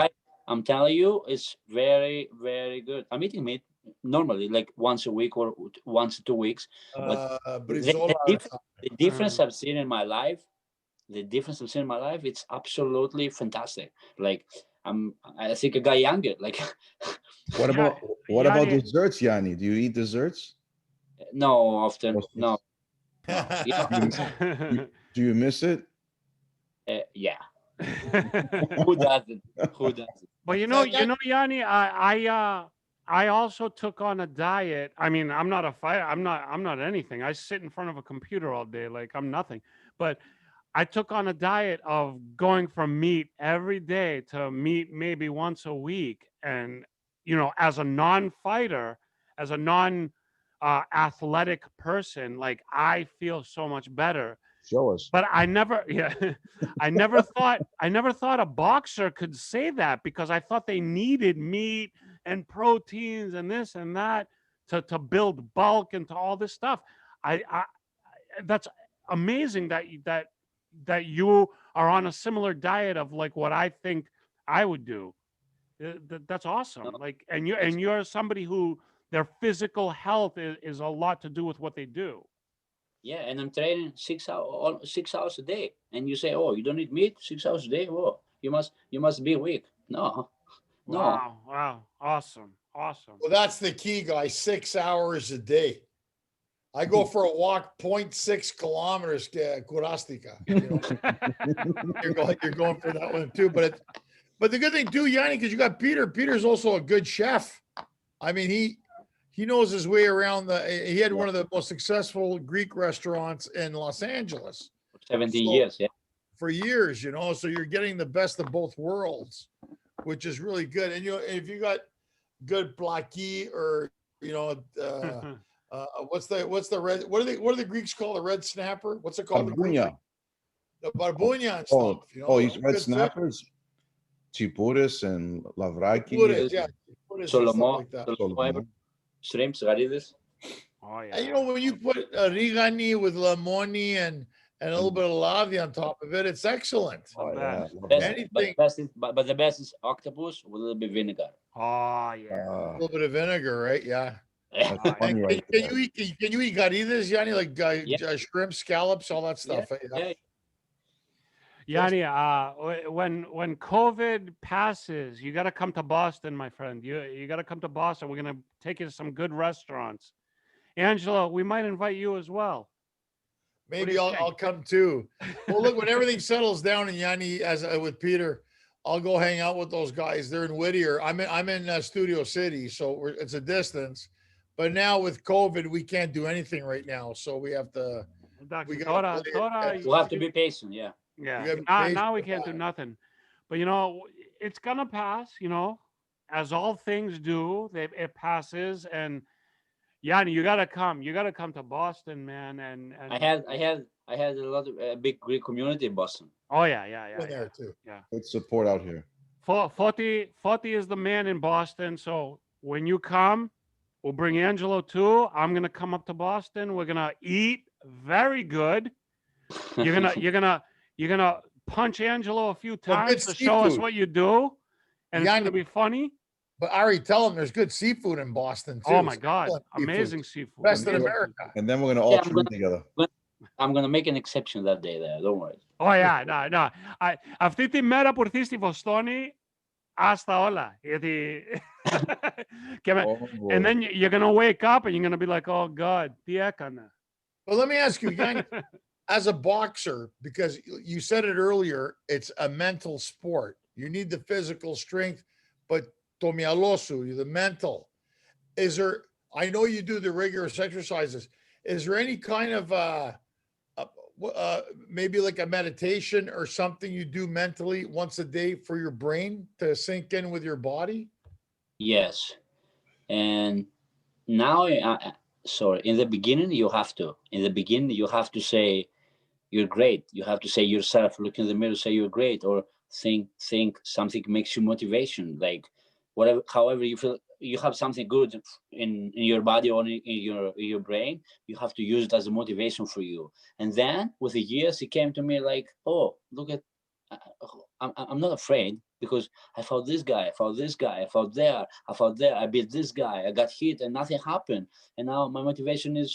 I'm telling you, it's very, very good. I'm eating meat normally, like once a week or once 2 weeks. But the difference I've seen in my life, it's absolutely fantastic. Like I think I got younger. Like what about desserts, Yanni? Do you eat desserts? No, often no. Do you miss it? Yeah. Who doesn't? But Yanni, I also took on a diet. I mean, I'm not a fighter. I'm not anything. I sit in front of a computer all day, like I'm nothing. But I took on a diet of going from meat every day to meat maybe once a week. And as a non-fighter, as a non-athletic person, like I feel so much better. Show us. But I never thought a boxer could say that, because I thought they needed meat and proteins and this and that to build bulk and to all this stuff. I that's amazing that you are on a similar diet of like what I think I would do. That's awesome. Like, and you're somebody who their physical health is a lot to do with what they do. Yeah, and I'm training 6 hours a day, and you say, "Oh, you don't eat meat 6 hours a day? Oh, you must be weak." No. Wow, awesome. Well, that's the key, guys. 6 hours a day. I go for a walk 0.6 kilometers, Kurastika. You're going for that one too. But the good thing too, Yanni, because you got Peter. Peter's also a good chef. I mean, he knows his way around he had one of the most successful Greek restaurants in Los Angeles. 17 years, yeah. For years, so you're getting the best of both worlds, which is really good. And if you got good blaki or What's the red? What do the Greeks call the red snapper? What's it called? Barbunya. The barbunya and Oh, stuff. You know, oh, he's red good snappers. Chipuris and fish. Lavraki. Chipuris, yeah, chipuris and stuff Solomon, like that. Solomon. shrimps, garides. Oh yeah. And you know, when you put rigani with lemoni and a little bit of lavi on top of it, it's excellent. Oh, yeah. best. Best, Anything. but the best is octopus with a little bit vinegar. Oh yeah. A little bit of vinegar, right? Yeah. That's Oh, funny, And right can there. you eat garidas, Yanni? Like shrimp, scallops, all that stuff. Yeah. Yanni, when COVID passes, you got to come to Boston, my friend. You got to come to Boston. We're gonna take you to some good restaurants. Angela, we might invite you as well. Maybe I'll come too. Well, look, when everything settles down in Yanni, as with Peter, I'll go hang out with those guys. They're in Whittier. I'm in Studio City, so it's a distance. But now with COVID, we can't do anything right now, so we have to. We'll have to be patient. Yeah. Yeah. Now we can't do nothing. But it's gonna pass. As all things do, it passes. And Yanni, you gotta come. You gotta come to Boston, man. And I had a lot of big Greek community in Boston. Oh yeah. There too. Yeah. Good support out here. Foti is the man in Boston. So when you come, we'll bring Angelo too. I'm gonna come up to Boston. We're gonna eat very good. You're gonna punch Angelo a few times to show us what you do, and it's gonna be funny. But Ari, tell him there's good seafood in Boston too. Oh my God, amazing seafood. Best in America. And then we're gonna all train together. I'm gonna make an exception that day there. Don't worry. Oh yeah, no. Αυτή τη μέρα που ήρθες στη Βοστόνη, άστα όλα. And then you're gonna wake up and you're gonna be like, oh God, τι έκανα. Well, let me ask you, Yanni, as a boxer, because you said it earlier, it's a mental sport. You need the physical strength, but to mialosu, the mental. Is there? I know you do the rigorous exercises. Is there any kind of maybe like a meditation or something you do mentally once a day for your brain to sink in with your body? Yes, and now, sorry. In the beginning, you have to. In the beginning, you have to say, "You're great." You have to say yourself, look in the mirror, say you're great, or think something makes you motivation, like whatever. However you feel, you have something good in your body or in your brain. You have to use it as a motivation for you. And then with the years, it came to me like, oh, look at. I'm not afraid because I fought this guy, I fought this guy, I fought there, I beat this guy, I got hit and nothing happened. And now my motivation is,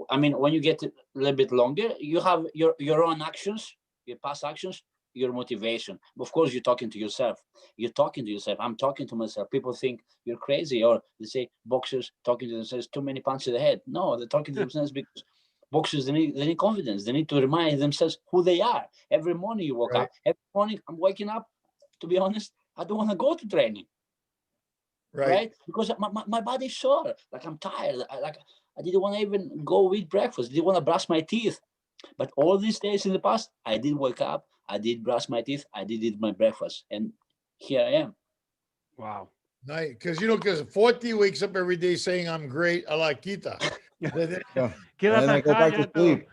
I mean, when you get a little bit longer, you have your own actions, your past actions, your motivation. Of course, you're talking to yourself. I'm talking to myself. People think you're crazy, or they say boxers talking to themselves, too many punches to the head. No, they're talking to themselves because boxers, they need confidence. They need to remind themselves who they are. Every morning you wake up. Every morning I'm waking up, to be honest, I don't want to go to training. Right? Because my body's sore. Like I'm tired. I didn't want to even go eat breakfast. I didn't want to brush my teeth. But all these days in the past, I did wake up. I did brush my teeth. I did eat my breakfast. And here I am. Wow. Nice. Because 40 wakes up every day saying, I'm great. A la quita. And then I go back to sleep.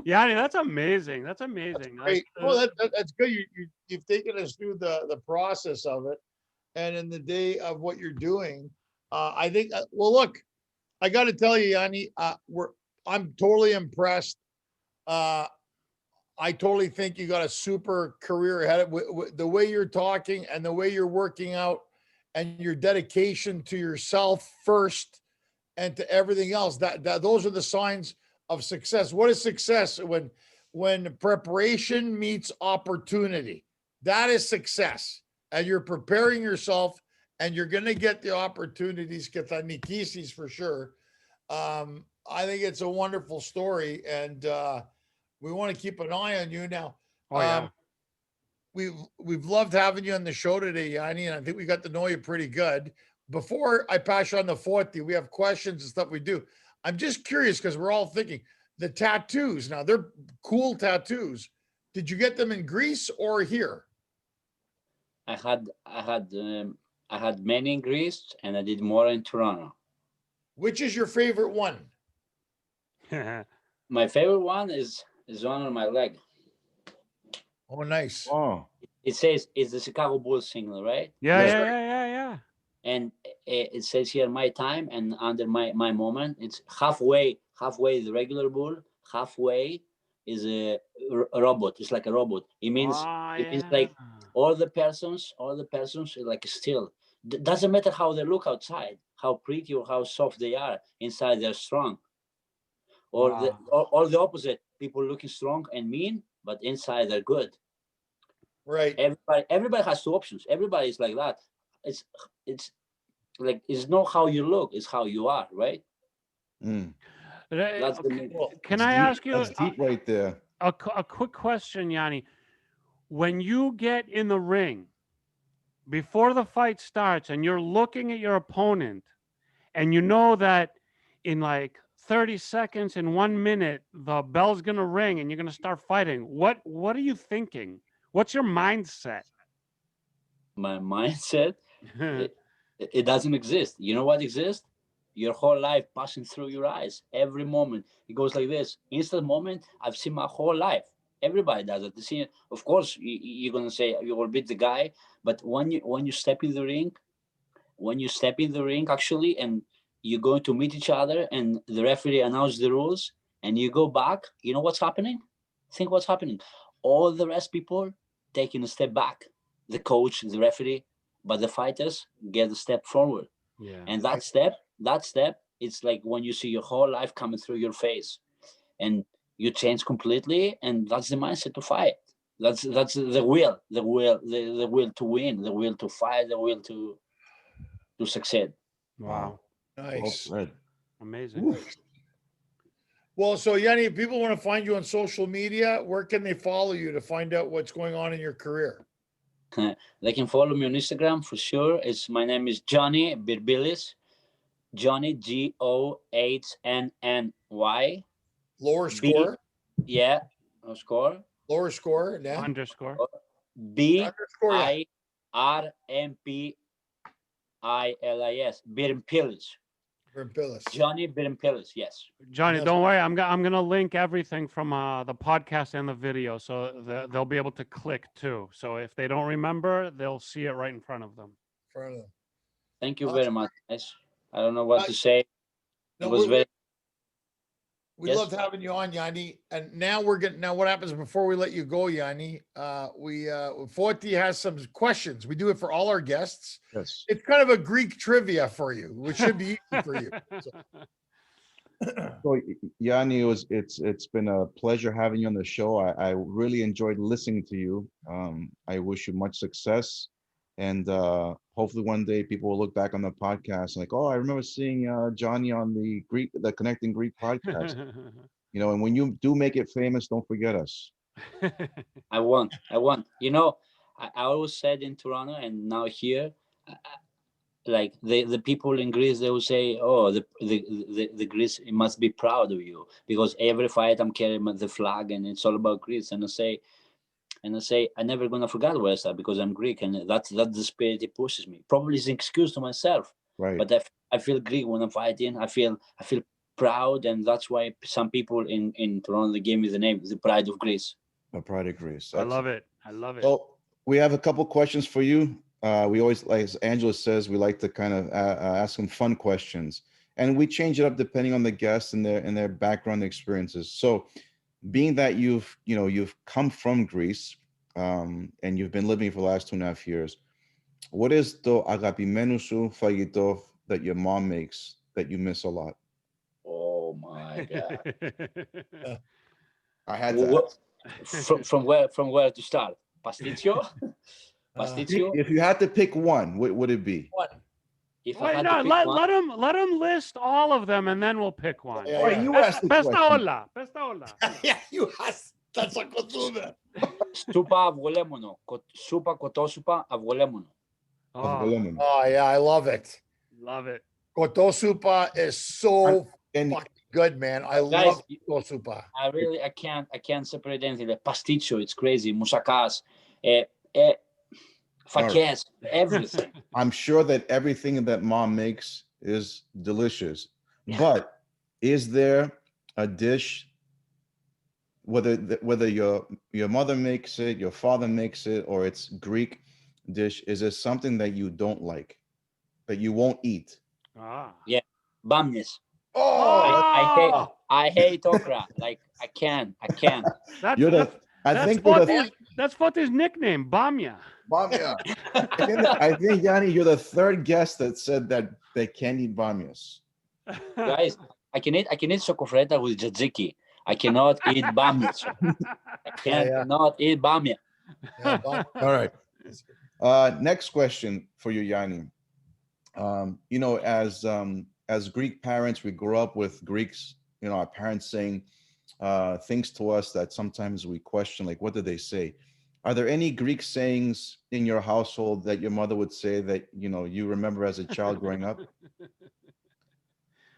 Yeah, that's amazing. That's amazing. That's good. You've taken us through the process of it. And in the day of what you're doing, I think, well, look, I got to tell you, Yanni, I'm totally impressed. I totally think you got a super career ahead of the way you're talking and the way you're working out and your dedication to yourself first and to everything else. That those are the signs of success. What is success? When preparation meets opportunity, that is success. And you're preparing yourself and you're going to get the opportunities, Nikis for sure. I think it's a wonderful story, and we want to keep an eye on you now. Oh, yeah. We've loved having you on the show today, Yanni, and I think we got to know you pretty good. Before I pass you on the 40, we have questions and stuff we do. I'm just curious because we're all thinking the tattoos. Now they're cool tattoos. Did you get them in Greece or here? I had I had many in Greece, and I did more in Toronto. Which is your favorite one? My favorite one is one on my leg. Oh, nice. Oh, It says it's the Chicago Bulls single, right? Yeah. And it says here my time, and under my moment, it's halfway the regular bull, halfway is a robot. It's like a robot. It means like all the persons like still. Doesn't matter how they look outside, how pretty or how soft they are, inside they're strong. Or or the opposite, people looking strong and mean, but inside they're good. Right. Everybody has two options. Everybody is like that. It's like, it's not how you look, it's how you are, right? That's Can I ask you? That's deep right there. A quick question, Yanni. When you get in the ring, before the fight starts, and you're looking at your opponent, and you know that in like 30 seconds, in 1 minute, the bell's gonna ring, and you're gonna start fighting. What are you thinking? What's your mindset? My mindset, it doesn't exist. You know what exists? Your whole life passing through your eyes. Every moment it goes like this. Instant moment, I've seen my whole life. Everybody does it. Of course, you're gonna say you will beat the guy, but when you step in the ring, actually, and you're going to meet each other, and the referee announces the rules, and you go back, you know what's happening? Think what's happening. All the rest people taking a step back. The coach, the referee, but the fighters get a step forward. Yeah. And that step, it's like when you see your whole life coming through your face, and you change completely, and that's the mindset to fight. That's the will to win, the will to fight, the will to succeed. Wow. Nice. Well, Amazing. Oof. Well, so Yanni, if people want to find you on social media, where can they follow you to find out what's going on in your career? They can follow me on Instagram for sure. My name is Johnny Birmpilis. Johnny, Johnny. Lower score. Yeah, no score. Lower score. Yeah. Underscore. BIRMPILIS. Birmpilis. Johnny Birmpilis. Yes. Johnny, don't worry. I'm gonna link everything from the podcast and the video, so they'll be able to click too. So if they don't remember, they'll see it right in front of them. Thank you very much, guys. I don't know what to say. No, it was we loved having you on, Yanni. And now what happens before we let you go, Yanni? Forti has some questions. We do it for all our guests. Yes. It's kind of a Greek trivia for you, which should be easy for you. So Yanni, it's been a pleasure having you on the show. I really enjoyed listening to you. I wish you much success. And hopefully one day people will look back on the podcast and like, oh, I remember seeing Johnny on the Connecting Greek podcast. You know, and when you do make it famous, don't forget us. I want. You know, I always said in Toronto and now here, like the people in Greece, they will say, oh, the Greece must be proud of you, because every fight I'm carrying the flag and it's all about Greece. And I say, I'm never gonna forget where I started, because I'm Greek, and that's the spirit it pushes me. Probably it's an excuse to myself, right? But I feel Greek when I'm fighting. I feel proud, and that's why some people in Toronto, they gave me the name, the Pride of Greece. The Pride of Greece. I love it. So we have a couple questions for you. We always, like as Angela says, we like to kind of ask them fun questions, and we change it up depending on the guests and their background experiences. So, being that you've come from Greece, and you've been living for the last 2.5 years, what is the agapimenu su fagito that your mom makes that you miss a lot? Oh my God! I had to from where to start? Pasticcio. Pasticcio. If you had to pick one, what would it be? One. Let him list all of them, and then we'll pick one. Yeah. You asked the question. Pestaola. Yeah, you asked. That's a costumbre. Soupa avgolemono. Soupa kotosoupa avgolemono. Oh yeah, I love it. Love it. Kotosupa is so fucking good, man. I love kotosupa. I can't separate anything. The pasticcio, it's crazy. Moussakkas, fakes, everything. I'm sure that everything that mom makes is delicious, but is there a dish, whether your mother makes it, your father makes it, or it's Greek dish, is there something that you don't like, that you won't eat? Yeah, bamnes. Oh, I hate okra. Like I can't. That's You're the, that's I that's think you're the, Foti's nickname, Bamya. Bamia. I think Yanni, you're the third guest that said that they can't eat bamias. Guys, I can eat sokofreta with tzatziki. I cannot eat bamia. I cannot eat bamia. yeah, All right. Next question for you, Yanni. You know, as Greek parents, we grew up with Greeks, you know, our parents saying things to us that sometimes we question, like, what did they say? Are there any Greek sayings in your household that your mother would say that, you know, you remember as a child growing up?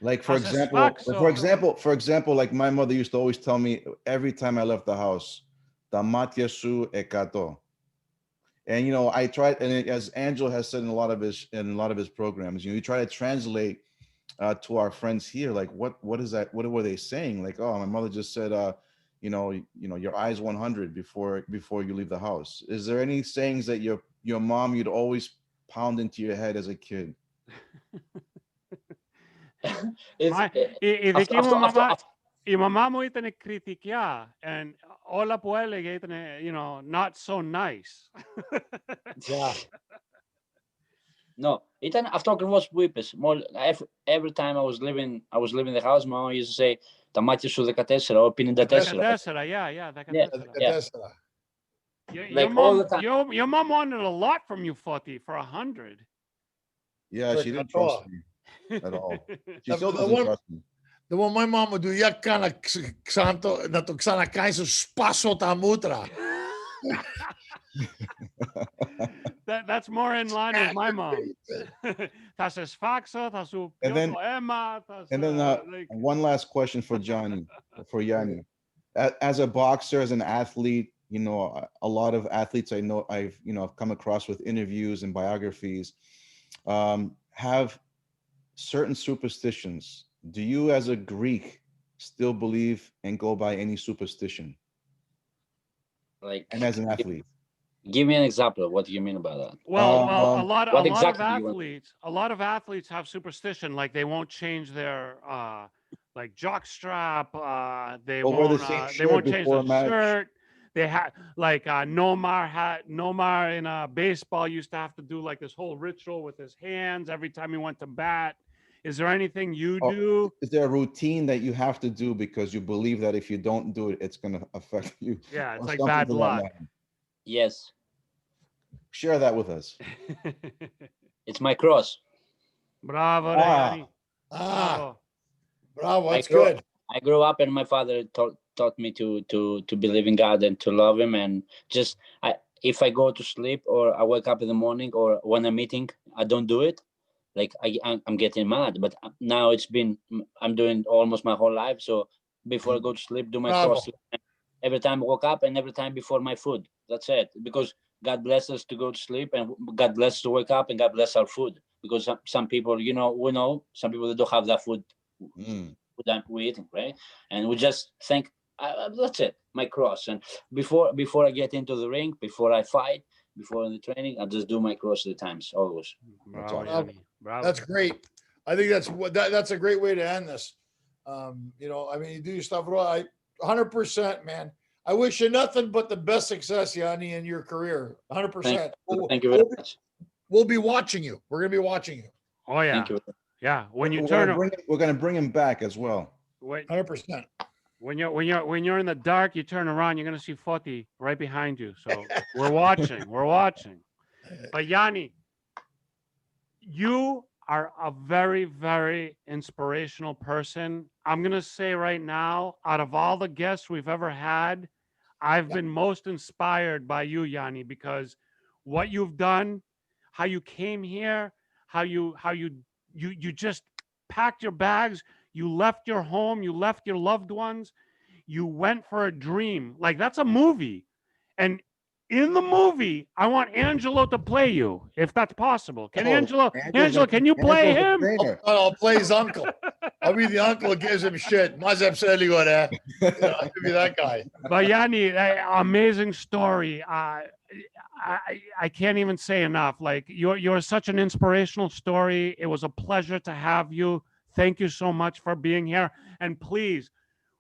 Like, for example, like my mother used to always tell me every time I left the house, "Ta matya su ekato." And you know, I tried, and as Angelo has said in a lot of his programs, you know, you try to translate to our friends here, like what is that? What were they saying? Like, oh, my mother just said, you know, your eyes 100 before you leave the house. Is there any sayings that your mom you'd always pound into your head as a kid? Η μαμά μου ήταν κριτικιά and όλα που έλεγε ήταν, you know, not so nice. yeah. No, ήταν αυτό ακριβώς που είπες. Every time I was leaving the house, my mom used to say, "Τα μάτια σου 14 or 54." 14, yeah, 14. Like all the time. Your mom wanted a lot from you, Foti, for 100. Yeah, she didn't trust me at all. She still doesn't trust me. The one my mom would do, για κάνα ξάντο, να το ξανακάνεις, σου σπάσω τα μούτρα. That's more in line with my mom. Θα σε σφάξω, θα σου πιω το αίμα. And then one last question for Yanni. As a boxer, as an athlete, you know, a lot of athletes I know I've come across with interviews and biographies have certain superstitions. Do you, as a Greek, still believe and go by any superstition? Like, and as an athlete, give me an example. What do you mean about that? Well, a lot of athletes have superstition, like they won't change their like jock strap. They won't change the shirt. They had like Nomar in baseball used to have to do like this whole ritual with his hands every time he went to bat. Is there anything you do? Is there a routine that you have to do because you believe that if you don't do it, it's going to affect you? Yeah, it's like bad luck. Yes. Share that with us. It's my cross. Bravo, Bravo, that's good. I grew up and my father taught me to believe in God and to love him, and just if I go to sleep or I wake up in the morning or when I'm eating, I don't do it. Like I'm getting mad, but now I'm doing almost my whole life. So before I go to sleep, do my cross every time I wake up and every time before my food. That's it. Because God bless us to go to sleep and God bless us to wake up and God bless our food. Because some people, we know some people that don't have that food that we're eating, right? And we just think that's it, my cross. And before I get into the ring, before I fight, before in the training, I just do my cross 3 times always. Bravo. That's great. I think that's a great way to end this. I mean, you do your stuff right. 100%, man. I wish you nothing but the best success, Yanni, in your career. 100%. Thank you very much. We'll be watching you. We're going to be watching you. Oh yeah. Thank you. Yeah. When you we're going to bring him back as well. 100%. When you're in the dark, you turn around, you're going to see Foti right behind you. So we're watching. But Yanni, you are a very, very inspirational person. I'm going to say right now, out of all the guests we've ever had, I've been most inspired by you, Yanni, because what you've done, how you came here, how you just packed your bags, you left your home, you left your loved ones, you went for a dream. Like, that's a movie. And in the movie, I want Angelo to play you, if that's possible. Can Oh, Angelo, can you play him? I'll play his uncle. I'll be the uncle that gives him shit. Mazep said you go there. I'll be that guy. But Yanni, amazing story. I can't even say enough. Like you're such an inspirational story. It was a pleasure to have you. Thank you so much for being here. And please,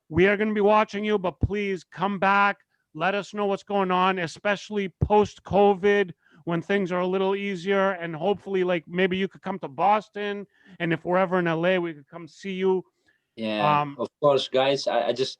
we are going to be watching you, but please come back. Let us know what's going on, especially post-COVID when things are a little easier. And hopefully, like maybe you could come to Boston. And if we're ever in LA, we could come see you. Yeah, of course, guys. I just,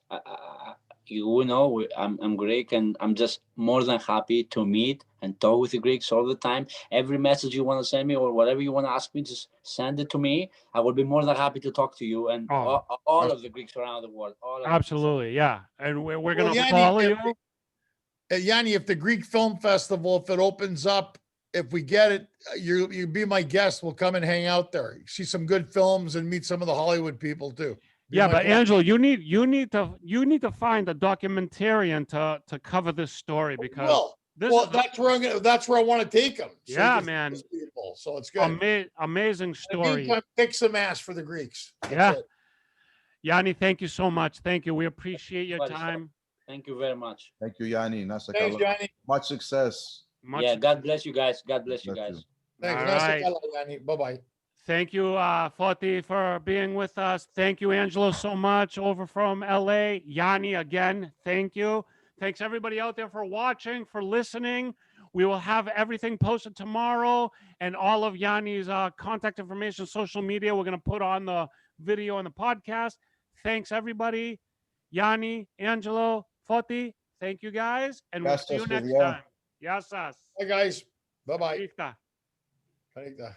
you know, I'm Greek, and I'm just more than happy to meet and talk with the Greeks all the time. Every message you want to send me or whatever you want to ask me, just send it to me. I will be more than happy to talk to you and all of the Greeks around the world. Absolutely, yeah. And we're going to Yanni, follow you. Yanni, if the Greek Film Festival, if it opens up, if we get it, you be my guest. We'll come and hang out there, see some good films, and meet some of the Hollywood people too. Yeah, but Angelo, you need to find a documentarian to cover this story because that's where I want to take them. So yeah, man. People, so it's good. Amazing story. Kick some ass for the Greeks. Yeah, Yanni, thank you so much. Thank you. We appreciate your time. Thank you very much. Thank you, Yanni. Thanks, Yanni. Much success. God bless you guys. God bless you guys. Thanks. Right. Yanni. Bye-bye. Thank you, Foti, for being with us. Thank you, Angelo, so much over from LA. Yanni, again, thank you. Thanks, everybody out there for watching, for listening. We will have everything posted tomorrow and all of Yanni's contact information, social media. We're going to put on the video and the podcast. Thanks, everybody. Yanni, Angelo, Foti, thank you, guys. And we'll see you next time. Yes, us. Bye, guys. Bye-bye. Carita.